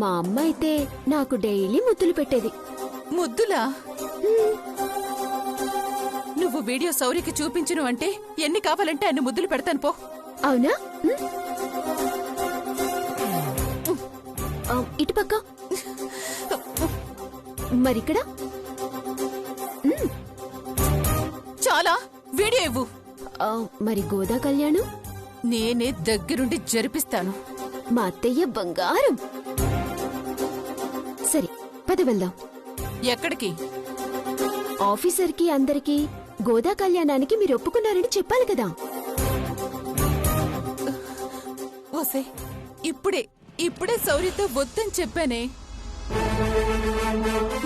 మా అమ్మ అయితే నాకు డైలీ ముద్దులు పెట్టేది. ముద్దులా? నువ్వు వీడియో సౌరికి చూపించును అంటే ఎన్ని కావాలంటే అన్ని ముద్దులు పెడతాను పో. అవునా? ఇటుపక్క మరిక్కడ చాలా వీడియో ఇవ్వు. మరి గోదా కళ్యాణం నేనే దగ్గరుండి జరిపిస్తాను. మా అత్తయ్య బంగారం. సరే పద వెళ్దాం. ఎక్కడికి? ఆఫీసర్కి అందరికీ గోదా కళ్యాణానికి మీరు ఒప్పుకున్నారని చెప్పాలి కదా. ఓసే, ఇప్పుడే సౌరితో వద్దని చెప్పానే.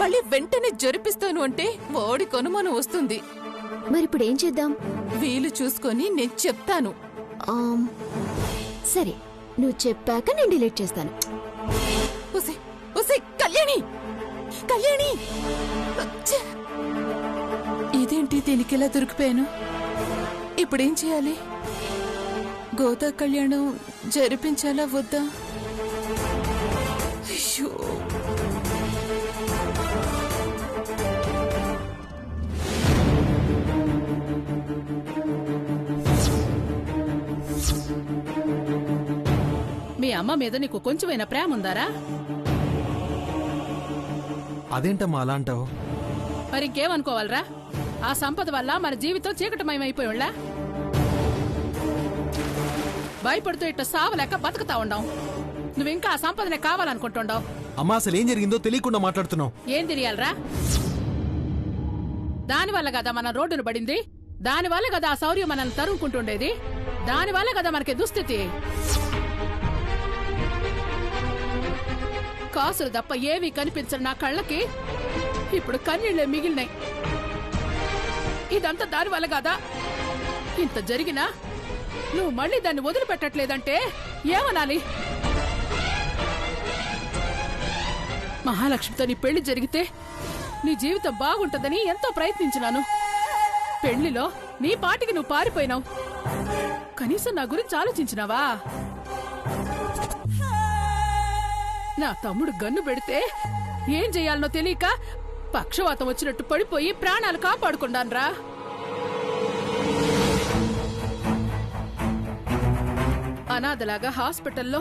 మళ్ళీ వెంటనే జరిపిస్తాను అంటే వాడికి అనుమానం వస్తుంది. మరిప్పుడు ఏం చేద్దాం? వీలు చూసుకొని నేను చెప్తాను. సరే, నువ్వు చెప్పాక నేను డిలీట్ చేస్తాను. కళ్యాణి, కళ్యాణి! ఇదేంటి, దీనికెలా దొరికిపోయాను? ఇప్పుడేం చేయాలి? గోదా కళ్యాణం జరిపించాలా వద్దా? అయ్యో, మీ అమ్మ మీద నీకు కొంచెమైనా ప్రేమ ఉందారా? అదేంటమ్మా అలా అంటావు? మరింకేమనుకోవాలరా? ఆ సంపద వల్ల మన జీవితం చీకటమయమైపోయిళ్ళా? భయపడుతూ ఇట్ట సావలేక బతుకుతా ఉండాం. నువ్వింకా ఆ సంపదనే కావాలనుకుంటుండావు. అమ్మా, అసలు ఏం జరిగిందో తెలియకుండా మాట్లాడుతున్నావు. ఏం తెలియాలరా? దానివల్ల కదా మనం రోడ్డును పడింది, దానివల్ల కదా ఆ శౌర్యం మనల్ని తరుముకుంటుండేది, దానివల్ల కదా మనకి దుస్థితి. కాసులు తప్ప ఏవీ కనిపించరు నా కళ్ళకి. ఇప్పుడు కన్నీళ్లే మిగిలినాయి. ఇదంతా దానివల్ల కదా. ఇంత జరిగినా నువ్వు మళ్ళీ దాన్ని వదిలిపెట్టట్లేదంటే ఏమనాలి? మహాలక్ష్మితో నీ పెళ్లి జరిగితే నీ జీవితం బాగుంటుందని ఎంతో ప్రయత్నించినాను. పెళ్లిలో నీ పాటికి నువ్వు పారిపోయినావు. కనీసం నా గురించి ఆలోచించినావా? నా తమ్ముడు గన్ను పెడితే ఏం చెయ్యాలనో తెలియక పక్షవాతం వచ్చినట్టు పడిపోయి ప్రాణాలు కాపాడుకున్నాన్రా. అనాథలాగా హాస్పిటల్లో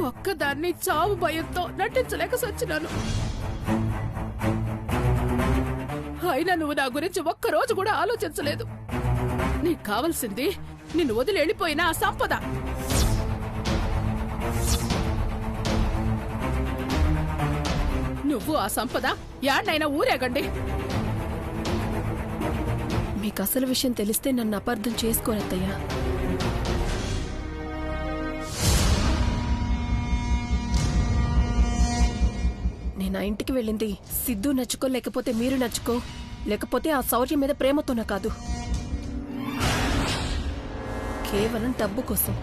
ఒక్కదాన్ని చావు భయంతో నటించలేక సచ్చినాను. అయినా నువ్వు నా గురించి ఒక్కరోజు కూడా ఆలోచించలేదు. నీకు కావలసింది నిన్ను వదిలి వెళ్ళిపోయిన ఆ సంపద. నువ్వు ఆ సంపద యాడ్నైనా ఊరేగండి. మీకు అసలు విషయం తెలిస్తే నన్ను అపార్థం చేసుకోనత్తయ్యా. నేను ఆ ఇంటికి వెళ్ళింది సిద్ధు నచ్చుకో, లేకపోతే మీరు నచ్చుకో, లేకపోతే ఆ శౌర్యం మీద ప్రేమతోనా కాదు, కేవలం డబ్బు కోసం.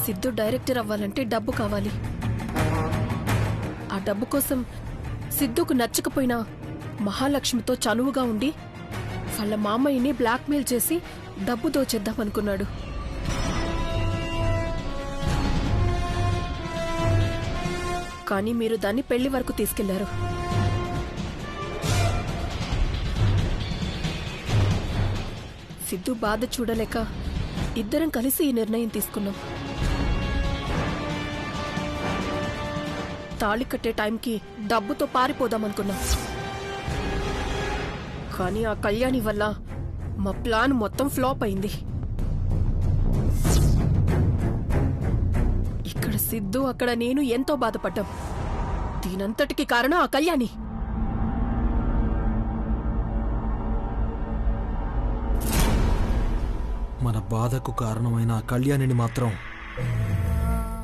సిద్ధు డైరెక్టర్ అవ్వాలంటే డబ్బు కావాలి. ఆ డబ్బు కోసం సిద్ధుకు నచ్చకపోయినా మహాలక్ష్మితో చనువుగా ఉండి వాళ్ళ మామయ్యని బ్లాక్మెయిల్ చేసి డబ్బు దోచేద్దామనుకున్నాడు. కానీ మీరు దాన్ని పెళ్లి వరకు తీసుకెళ్లారు. సిద్ధు బాధ చూడలేక ఇద్దరం కలిసి ఈ నిర్ణయం తీసుకున్నాం. తాళి కట్టే టైంకి డబ్బుతో పారిపోదామనుకున్నాం. కానీ ఆ కళ్యాణి వల్ల మా ప్లాన్ మొత్తం ఫ్లాప్ అయింది. ఇక్కడ సిద్ధు, అక్కడ నేను ఎంతో బాధపడ్డాం. దీనంతటికి కారణం ఆ కళ్యాణి. మన బాధకు కారణమైన ఆ కళ్యాణిని మాత్రం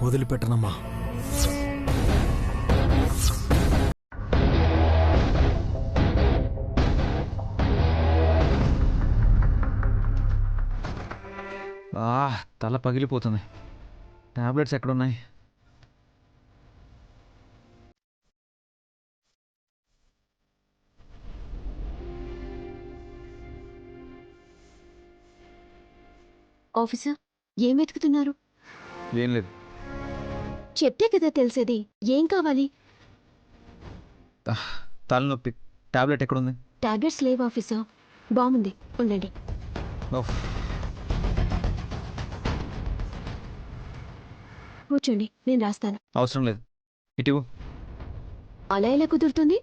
వదిలిపెట్టనమ్మా. తల పగిలిపోతుంది. టాబ్లెట్స్ ఎక్కడున్నాయి? ఆఫీసర్, ఏం వెతుకుతున్నారు? ఏం లేదు. చెప్తే కదా తెలిసేది. ఏం కావాలి? తలనొప్పి. టాబ్లెట్ ఎక్కడుంది? టాబ్లెట్స్ లేవు ఆఫీసర్. బాగుంది, ఉండండి. ఓహ్. కూర్చోండి, నేను రాస్తాను. అవసరం లేదు. ఇటు. అలా ఎలా కుదురుతుంది?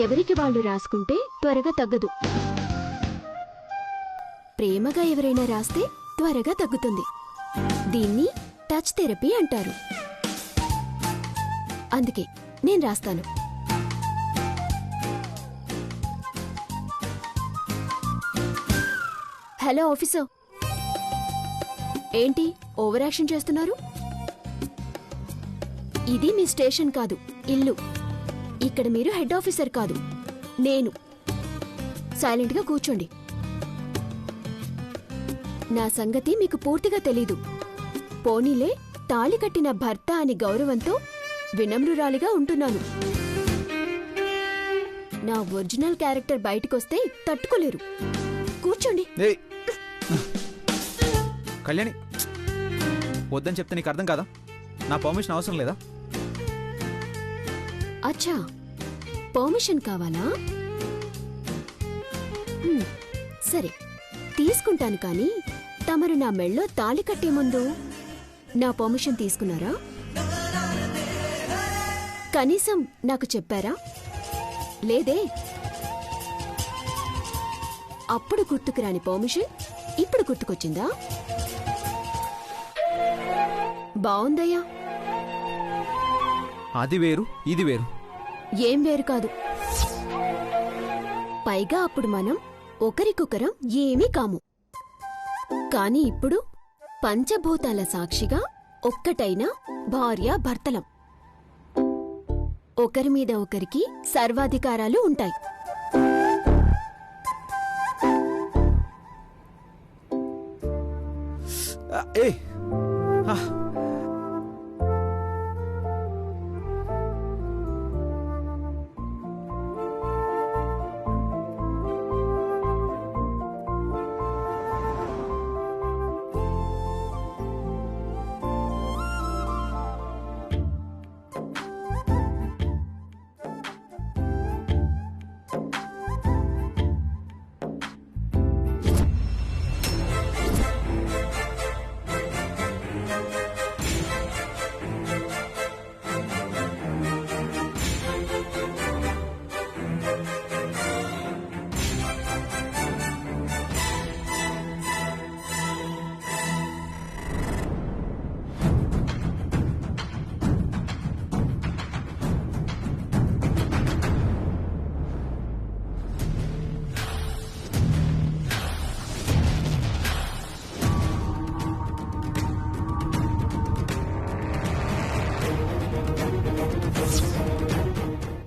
ఎవరికి వాళ్ళు రాసుకుంటే త్వరగా తగ్గదు. ప్రేమగా ఎవరైనా రాస్తే త్వరగా తగ్గుతుంది. దీన్ని టచ్ థెరపీ అంటారు. అందుకే నేను రాస్తాను. హలో ఆఫీసర్, ఏంటి ఓవర్ యాక్షన్ చేస్తున్నారు? ఇది మీ స్టేషన్ కాదు, ఇల్లు. ఇక్కడ మీరు హెడ్ ఆఫీసర్ కాదు, నేను. సైలెంట్గా కూర్చోండి. నా సంగతి మీకు పూర్తిగా తెలీదు. పోనీలే, తాళి కట్టిన భర్త అని గౌరవంతో వినమ్రురాలిగా ఉంటున్నాను. నా ఒరిజినల్ క్యారెక్టర్ బయటికొస్తే తట్టుకోలేరు. కూర్చోండి. కళ్యాణి, వద్దని చెప్తే నీకు అర్థం కాదా? నా పర్మిషన్ అవసరం లేదా? అచ్చా, పర్మిషన్ కావాలా? సరే, తీసుకుంటాను. కానీ తమరు నా మెళ్ళో తాళి కట్టే ముందు నా పర్మిషన్ తీసుకున్నారా? కనీసం నాకు చెప్పారా? లేదే. అప్పుడు గుర్తుకురాని పర్మిషన్ ఇప్పుడు గుర్తుకొచ్చిందా? బావుందయ్యా. అది వేరు, ఇది వేరు. ఏం వేరు కాదు. పైగా అప్పుడు మనం ఒకరికొకరం ఏమీ కాము. కాని ఇప్పుడు పంచభూతాల సాక్షిగా ఒక్కటైన భార్య భర్తలం. ఒకరి మీద ఒకరికి సర్వాధికారాలు ఉంటాయి. ఏ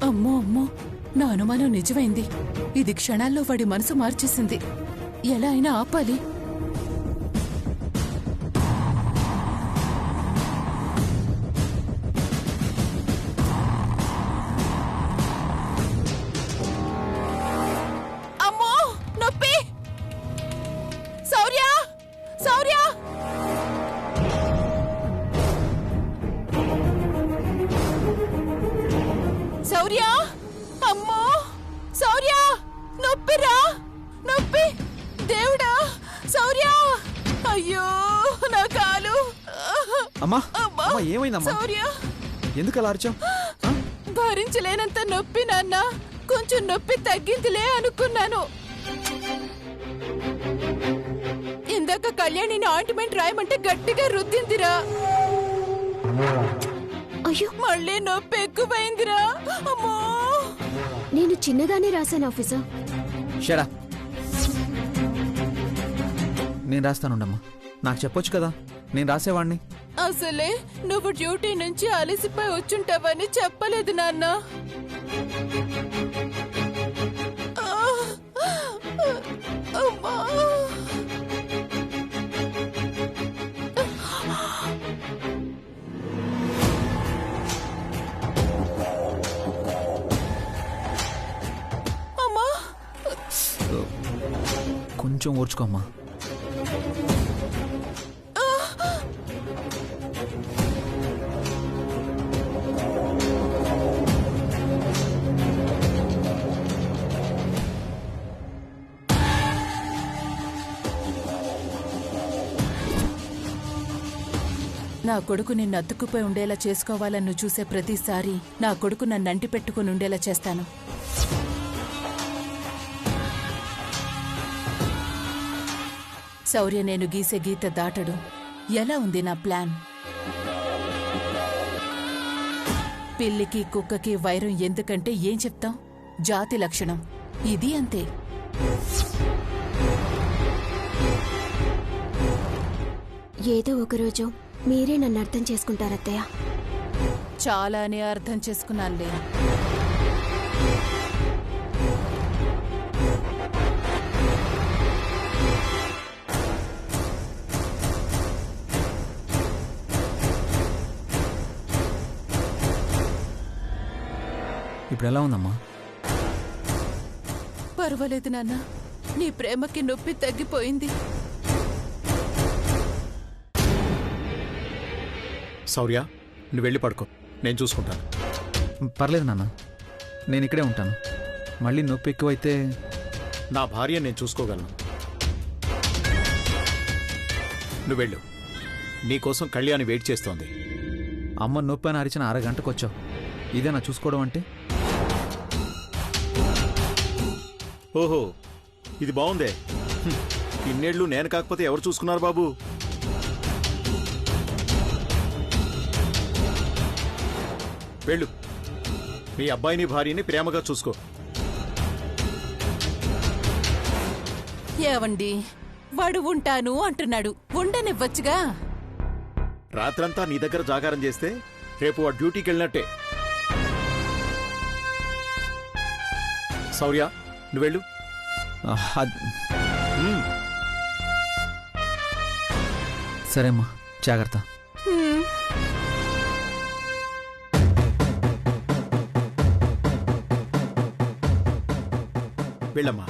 అమ్మో అమ్మో, నా అనుమానం నిజమైంది. ఇది క్షణాల్లో వాడి మనసు మార్చేసింది. ఎలా అయినా ఆపాలి. అమ్మో, నొప్పి! శౌర్య! శౌర్య! శౌర్య! అమ్మో, శౌర్య! నొప్పిరా, నొప్పి! దేవుడా, శౌర్య! అయ్యో, నా కాలు! అమ్మా, అమ్మా, అమ్మా, ఏమైందమ్మా? శౌర్య! ఎందుకు అలా అరిచావు? భరించలేనంత నొప్పి నాన్న. కొంచెం నొప్పి తగ్గిందిలే అనుకున్నాను. ఇందాక కళ్యాణిని ఆయింట్మెంట్ రాయమంటే గట్టిగా రుద్దిందిరా. అయ్యో, మళ్ళీ నొప్పి ఎక్కువైందిరా. అమ్మో, నేను చిన్నగానే రాశాను ఆఫీసర్. షడా, నేను రాస్తానుండమ్మా. నాకు చెప్పొచ్చు కదా, నేను రాసేవాణ్ణి. అసలే నువ్వు డ్యూటీ నుంచి అలసిపోయి వచ్చుంటావని చెప్పలేదు నాన్న. అమ్మా, అమ్మా, కొంచెం ఓర్చుకోమ్మా. నా కొడుకు నిన్ను అతుక్కుపోయి ఉండేలా చేసుకోవాలని నువ్వు చూసే ప్రతిసారి నా కొడుకు నన్ను అంటి పెట్టుకుని ఉండేలా చేస్తాను. శౌర్య నేను గీసే గీత దాటడు. ఎలా ఉంది నా ప్లాన్? పిల్లికి కుక్కకి వైరం ఎందుకంటే ఏం చెప్తాం? జాతి లక్షణం. ఇది అంతే. ఏదో ఒకరోజు మీరే నన్ను అర్థం చేసుకుంటారత్తయ్య. చాలానే అర్థం చేసుకున్నానులే. ఇప్పుడు ఎలా ఉందమ్మా? పర్వాలేదు నాన్న, నీ ప్రేమకి నొప్పి తగ్గిపోయింది. శౌర్య, నువ్వు వెళ్ళి పడుకో, నేను చూసుకుంటాను. పర్లేదు నాన్న, నేను ఇక్కడే ఉంటాను. మళ్ళీ నొప్పి ఎక్కువైతే నా భార్య నేను చూసుకోగలను. నువ్వు వెళ్ళు. నీకోసం కళ్యాణి వెయిట్ చేస్తోంది. అమ్మ నొప్పి అని అరిచిన అరగంటకు వచ్చావు. ఇదేనా చూసుకోవడం అంటే? ఓహో, ఇది బాగుందే. ఇన్నేళ్లు నేను కాకపోతే ఎవరు చూసుకున్నారు బాబు? వెళ్ళు, మీ అబ్బాయిని భార్యని ప్రేమగా చూసుకో. ఏవండి, వాడు ఉంటాను అంటున్నాడు, ఉండనివ్వచ్చుగా. రాత్రంతా నీ దగ్గర జాగారం చేస్తే రేపు ఆ డ్యూటీకి వెళ్ళినట్టే. శౌర్య, నువ్వెళ్ళు. సరే అమ్మా, జాగ్రత్త. వెళ్ళమ్మా.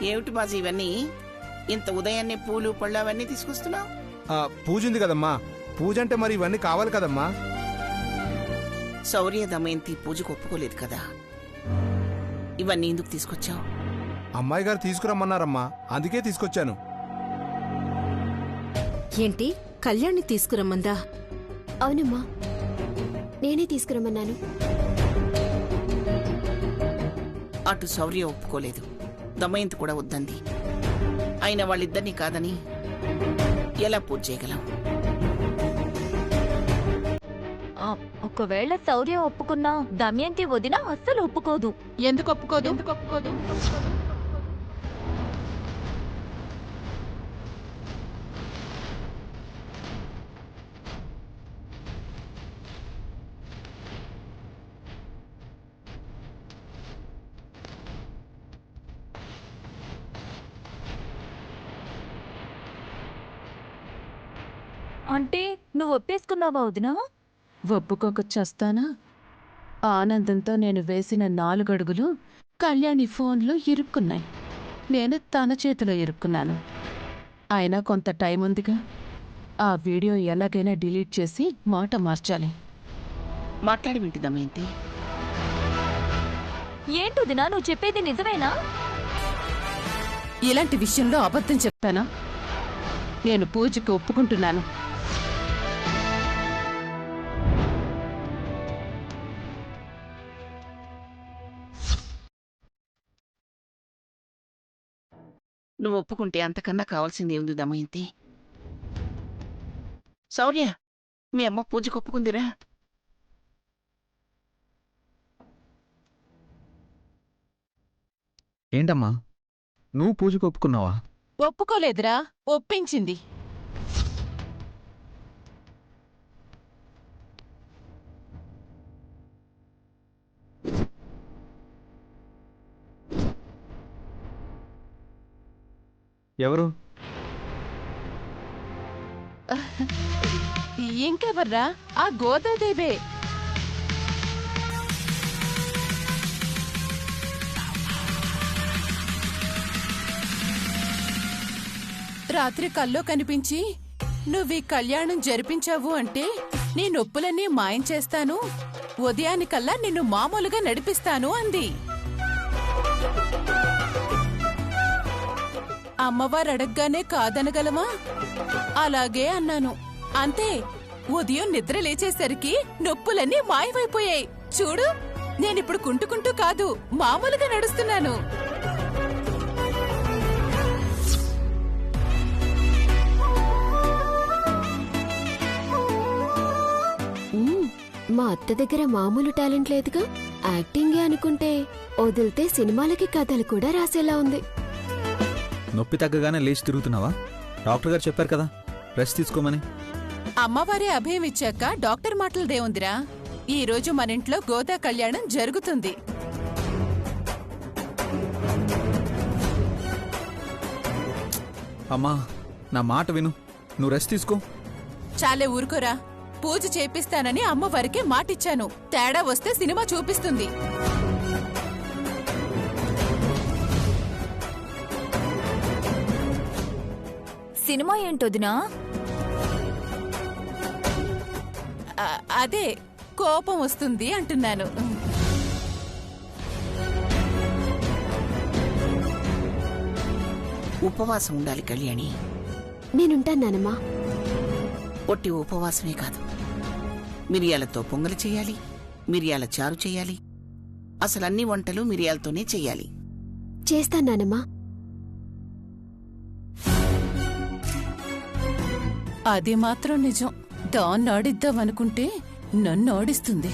ఏమిటి బాజీ ఇవన్నీ? ఇంత ఉదయాన్నే పూలు పళ్ళు అవన్నీ తీసుకొస్తున్నావు? పూజ ఉంది కదమ్మా, పూజ అంటే మరి ఇవన్నీ కావాలి కదమ్మా. శౌర్య దమయంతి పూజకు ఒప్పుకోలేదు కదా, ఇవన్నీ ఎందుకు తీసుకొచ్చావు? అమ్మాయి గారు తీసుకురమ్మన్నారమ్మా, అందుకే తీసుకొచ్చాను. ఏంటి, కళ్యాణ్ని తీసుకురమ్మందా? అవునమ్మా, నేనే తీసుకురమ్మన్నాను. అటు శౌర్య ఒప్పుకోలేదు, దమయంతి కూడా వద్దంది. అయినా వాళ్ళిద్దరినీ కాదని ఎలా పూజ చేయగలం? ఒకవేళ శౌర్య ఒప్పుకున్నా దమయంతి వదిన అస్సలు ఒప్పుకోదు. ఎందుకు ఒప్పుకోదు? అంటే నువ్వు ఒప్పేసుకున్నావా వదినా? ఒప్పుకోక చస్తానా? ఆనందంతో నేను వేసిన 4 అడుగులు కళ్యాణి ఫోన్లో ఇరుక్కున్నాయి. నేను తన చేతిలో ఇరుక్కున్నాను. అయినా కొంత టైం ఉందిగా, ఆ వీడియో ఎలాగైనా డిలీట్ చేసి మాట మార్చాలి. మాట్లాడి వింటి దమయంతి. ఏంటి వదినా, నువ్వు చెప్పేది నిజమేనా? ఇలాంటి విషయంలో అబద్ధం చెప్తానా? నేను పూజకి ఒప్పుకుంటున్నాను. నువ్వు ఒప్పుకుంటే అంతకన్నా కావాల్సింది ఏముంది దమయంతి? శౌర్య, మీ అమ్మ పూజకు ఒప్పుకుందిరా? ఏంటమ్మా, నువ్వు పూజకు ఒప్పుకున్నావా? ఒప్పుకోలేదురా, ఒప్పించింది. ఎవరు? ఇంకెవర్రా, ఆ గోదాదేవే. రాత్రి కల్లో కనిపించి నువ్వీ కళ్యాణం జరిపించావు అంటే నీ నొప్పులన్నీ మాయం చేస్తాను, ఉదయానికల్లా నిన్ను మామూలుగా నడిపిస్తాను అంది. అమ్మవారు అడగ్గానే కాదనగలమా? అలాగే అన్నాను. అంతే, ఉదయం నిద్ర లేచేసరికి నొప్పులన్నీ మాయమైపోయాయి. చూడు, నేనిప్పుడు కుంటుకుంటూ కాదు, మామూలుగా నడుస్తున్నాను. మా అత్త దగ్గర మామూలు టాలెంట్ లేదుగా. యాక్టింగే అనుకుంటే వదిలితే సినిమాలకి కథలు కూడా రాసేలా ఉంది. నొప్పి తగ్గగానే లేచి తిరుగుతున్నావా? డాక్టర్ గారు చెప్పారు కదా రెస్ట్ తీసుకోమని. అమ్మవారే అభయం ఇచ్చాక డాక్టర్ మాటలదేముందిరా. ఈ రోజు మన ఇంట్లో గోదా కళ్యాణం జరుగుతుంది. అమ్మా, నా మాట విను, నువ్వు రెస్ట్ తీసుకో. చాలే ఊరుకోరా. పూజ చేపిస్తానని అమ్మవారికి మాటిచ్చాను. తేడా వస్తే సినిమా చూపిస్తుంది. సినిమా ఏంటొదినా? అదే కోపం వస్తుంది అంటున్నాను. ఉపవాసం ఉండాలి కళ్యాణి. నేనుంటానమ్మా. ఒట్టి ఉపవాసమే కాదు, మిరియాలతో పొంగలి చేయాలి, మిరియాల చారు చేయాలి. అసలు అన్ని వంటలు మిరియాలతోనే చెయ్యాలి. చేస్తానమ్మా. అది మాత్రం నిజం. దాన్ని ఆడిద్దామనుకుంటే నన్ను ఆడిస్తుంది.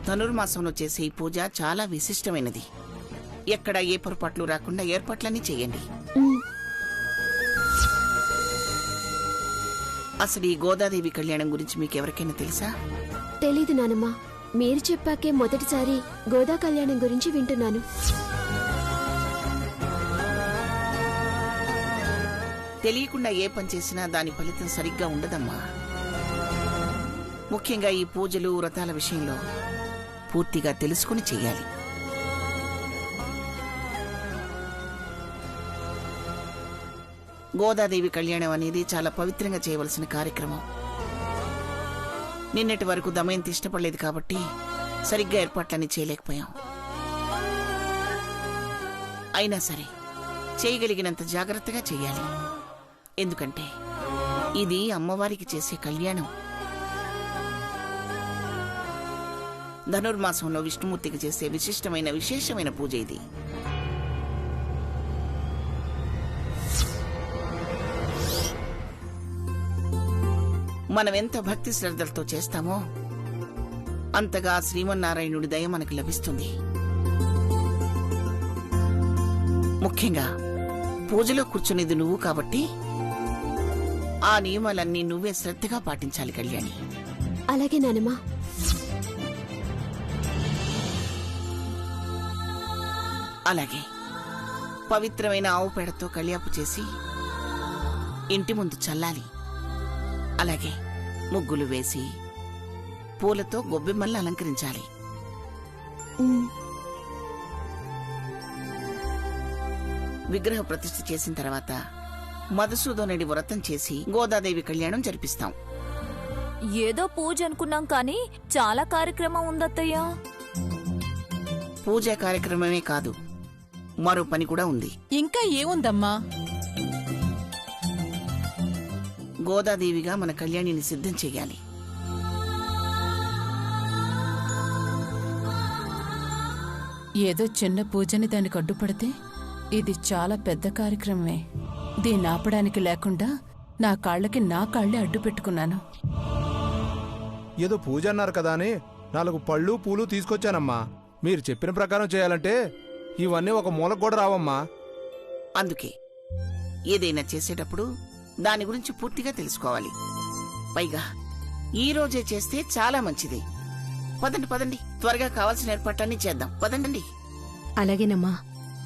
ధనుర్మాసంలో చేసే ఈ పూజ చాలా విశిష్టమైనది. ఎక్కడ ఏ పొరపాట్లు రాకుండా ఏర్పాట్లన్నీ చెయ్యండి. అసలు ఈ గోదాదేవి కళ్యాణం గురించి మీకెవరికైనా తెలుసా? తెలీదు నానమ్మా. మీరు చెప్పాకే మొదటిసారి గోదా కళ్యాణం గురించి వింటున్నాను. తెలియకుండా ఏ పని చేసినా దాని ఫలితం సరిగ్గా ఉండదమ్మా. ముఖ్యంగా ఈ పూజలు వ్రతాల విషయంలో పూర్తిగా తెలుసుకుని చెయ్యాలి. గోదాదేవి కళ్యాణం అనేది చాలా పవిత్రంగా చేయవలసిన కార్యక్రమం. నిన్నటి వరకు దమయంతి ఇష్టపడలేదు కాబట్టి సరిగ్గా ఏర్పాట్లన్నీ చేయలేకపోయాం. అయినా సరే చేయగలిగినంత జాగ్రత్తగా చెయ్యాలి. ఎందుకంటే ఇది అమ్మవారికి చేసే కళ్యాణం. ధనుర్మాసంలో విష్ణుమూర్తికి చేసే విశేషమైన పూజ ఇది. మనమెంత భక్తి శ్రద్ధలతో చేస్తామో అంతగా శ్రీమన్నారాయణుడి దయ మనకు లభిస్తుంది. ముఖ్యంగా పూజలో కూర్చునేది నువ్వు కాబట్టి ఆ నియమాలన్నీ నువ్వే శ్రద్ధగా పాటించాలి కళ్యాణి. అలాగే నానమ్మా. అలాగే పవిత్రమైన ఆవు పేడతో కళ్యాపు చేసి ఇంటి ముందు చల్లాలి. అలాగే ముగ్గులు వేసి పూలతో గొబ్బెమ్మల్ని అలంకరించాలి. విగ్రహ ప్రతిష్ఠ చేసిన తర్వాత మధుసూదనుడి వ్రతం చేసి గోదాదేవి కళ్యాణం జరిపిస్తాం. ఏదో పూజ అనుకున్నాం కానీ చాలా కార్యక్రమం ఉందత్తయ్యా. పూజా కార్యక్రమమే కాదు, మరో పని కూడా ఉంది. ఇంకా ఏముందమ్మా? గోదాదేవిగా మన కళ్యాణిని సిద్ధం చెయ్యాలి. ఏదో చిన్న పూజని దానికి అడ్డుపడితే ఇది చాలా పెద్ద కార్యక్రమమే. దీన్ని ఆపడానికి లేకుండా నా కాళ్ళే అడ్డు పెట్టుకున్నాను. ఏదో పూజ అన్నారు కదా అని 4 పళ్ళు పూలు తీసుకొచ్చానమ్మా. మీరు చెప్పిన ప్రకారం చేయాలంటే ఇవన్నీ ఒక మూలకు కూడా రావమ్మా. అందుకే ఏదైనా చేసేటప్పుడు దాని గురించి పూర్తిగా తెలుసుకోవాలి. పైగా ఈ రోజే చేస్తే చాలా మంచిది. పదండి పదండి, త్వరగా కావాల్సిన ఏర్పాట్లన్నీ చేద్దాం. పదండి. అలాగేనమ్మా.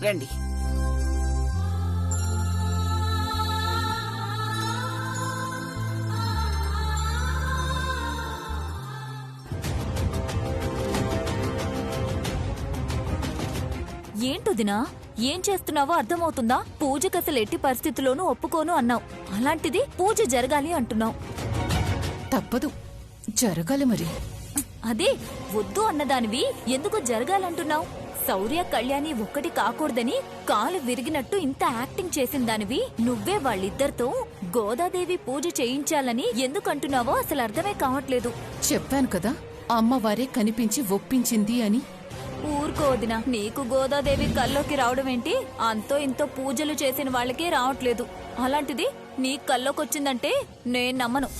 రండి. ఏంటొదినా, ఏం చేస్తున్నావో అర్థమవుతుందా? పూజకు అసలు ఎట్టి పరిస్థితుల్లోనూ ఒప్పుకోను అన్నావు, అలాంటిది పూజ జరగాలి అంటున్నావు. తప్పదు, జరగాలి మరి. అదే వద్దు అన్నదానివి ఎందుకు జరగాలంటున్నావు? శౌర్య కళ్యాణి ఒక్కటి కాకూడదని కాలు విరిగినట్టు ఇంత యాక్టింగ్ చేసిన దానివి నువ్వే వాళ్ళిద్దరితో గోదాదేవి పూజ చేయించాలని ఎందుకంటున్నావో అసలు అర్థమే కావట్లేదు. చెప్పాను కదా, అమ్మవారే కనిపించి ఒప్పించింది అని. ఊరుకోదినా, నీకు గోదాదేవి కల్లోకి రావడం ఏంటి? అంతో ఇంతో పూజలు చేసిన వాళ్ళకే రావట్లేదు, అలాంటిది నీ కల్లోకొచ్చిందంటే నేను నమ్మను.